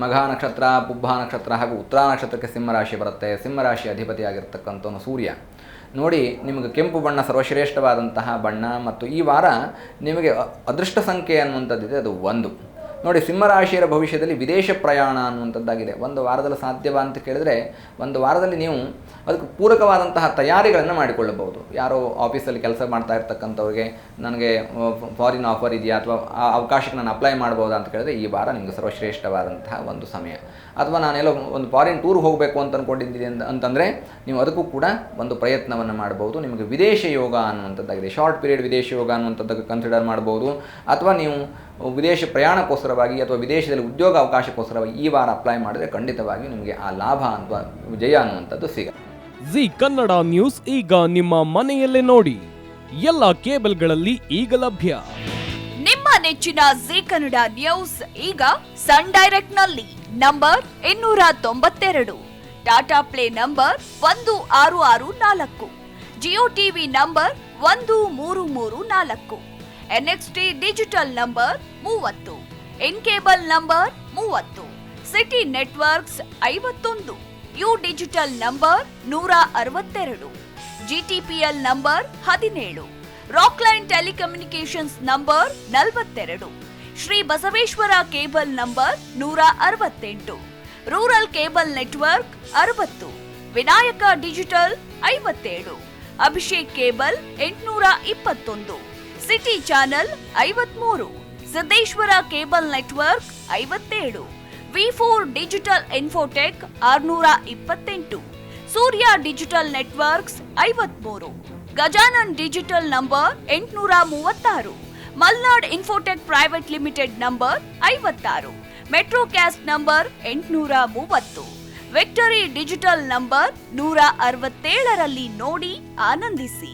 ಮಘ ನಕ್ಷತ್ರ, ಪುಬ್ಬ ನಕ್ಷತ್ರ ಹಾಗೂ ಉತ್ತರ ನಕ್ಷತ್ರಕ್ಕೆ ಸಿಂಹರಾಶಿ ಬರುತ್ತೆ. ಸಿಂಹರಾಶಿ ಅಧಿಪತಿಯಾಗಿರ್ತಕ್ಕಂಥವನು ಸೂರ್ಯ. ನೋಡಿ, ನಿಮಗೆ ಕೆಂಪು ಬಣ್ಣ ಸರ್ವಶ್ರೇಷ್ಠವಾದಂತಹ ಬಣ್ಣ, ಮತ್ತು ಈ ವಾರ ನಿಮಗೆ ಅದೃಷ್ಟ ಸಂಖ್ಯೆ ಅನ್ನುವಂಥದ್ದಿದೆ, ಅದು 1. ನೋಡಿ, ಸಿಂಹರಾಶಿಯರ ಭವಿಷ್ಯದಲ್ಲಿ ವಿದೇಶ ಪ್ರಯಾಣ ಅನ್ನುವಂಥದ್ದಾಗಿದೆ. ಒಂದು ವಾರದಲ್ಲಿ ಸಾಧ್ಯವಾ ಅಂತ ಕೇಳಿದರೆ, ಒಂದು ವಾರದಲ್ಲಿ ನೀವು ಅದಕ್ಕೆ ಪೂರಕವಾದಂತಹ ತಯಾರಿಗಳನ್ನು ಮಾಡಿಕೊಳ್ಳಬಹುದು. ಯಾರೋ ಆಫೀಸಲ್ಲಿ ಕೆಲಸ ಮಾಡ್ತಾ ಇರ್ತಕ್ಕಂಥವ್ರಿಗೆ ನನಗೆ ಫಾರಿನ್ ಆಫರ್ ಇದೆಯಾ ಅಥವಾ ಆ ಅವಕಾಶಕ್ಕೆ ನಾನು ಅಪ್ಲೈ ಮಾಡ್ಬೋದಾ ಅಂತ ಕೇಳಿದ್ರೆ, ಈ ವಾರ ನಿಮಗೆ ಸರ್ವಶ್ರೇಷ್ಠವಾದಂತಹ ಒಂದು ಸಮಯ. ಅಥವಾ ನಾನೆಲ್ಲೋ ಒಂದು ಫಾರಿನ್ ಟೂರ್ ಹೋಗಬೇಕು ಅಂತ ಅಂದ್ಕೊಂಡಿದ್ದೀನಿ ಅಂತಂದರೆ ನೀವು ಅದಕ್ಕೂ ಕೂಡ ಒಂದು ಪ್ರಯತ್ನವನ್ನು ಮಾಡ್ಬೋದು. ನಿಮಗೆ ವಿದೇಶ ಯೋಗ ಅನ್ನುವಂಥದ್ದಾಗಿದೆ. ಶಾರ್ಟ್ ಪೀರಿಯಡ್ ವಿದೇಶ ಯೋಗ ಅನ್ನುವಂಥದ್ದಕ್ಕೆ ಕನ್ಸಿಡರ್ ಮಾಡ್ಬೋದು. ಅಥವಾ ನೀವು ವಿದೇಶ ಪ್ರಯಾಣಕ್ಕೋಸ್ಕರವಾಗಿ ಅಥವಾ ವಿದೇಶದಲ್ಲಿ ಉದ್ಯೋಗ ಅವಕಾಶಕ್ಕೋಸ್ಕರವಾಗಿ ಈ ವಾರ ಅಪ್ಲೈ ಮಾಡಿದರೆ ಖಂಡಿತವಾಗಿ ನಿಮಗೆ ಆ ಲಾಭ ಅಥವಾ ವಿಜಯ ಅನ್ನುವಂಥದ್ದು ಸಿಗುತ್ತೆ. ಜಿ ಕನ್ನಡ ನ್ಯೂಸ್ ಈಗ ನಿಮ್ಮ ಮನೆಯಲ್ಲೇ ನೋಡಿ. ಎಲ್ಲ ಕೇಬಲ್ಗಳಲ್ಲಿ ಈಗ ಲಭ್ಯ. ನಿಮ್ಮ ನೆಚ್ಚಿನ ಜಿ ಕನ್ನಡ ನ್ಯೂಸ್ ಈಗ ಸನ್ ಡೈರೆಕ್ಟ್ ನಲ್ಲಿ number 292, Tata play number 1664, Jio TV number 1334, NXT digital number 30, in cable number 30, city networks 51, U digital number 162, GTPL number 17, Rockline telecommunications number 42, Shri Basaveshwara cable number 168, rural cable network 60, Vinayaka digital 57, Abhishek cable 821, city channel 53, Siddeshwara cable network 57, V4 digital Infotech 628, Surya digital networks 53, Gajanan digital number 836, Malnad Infotech private limited number 56, Metrocast number 830, Victory digital number 167ರಲ್ಲಿ ನೋಡಿ ಆನಂದಿಸಿ.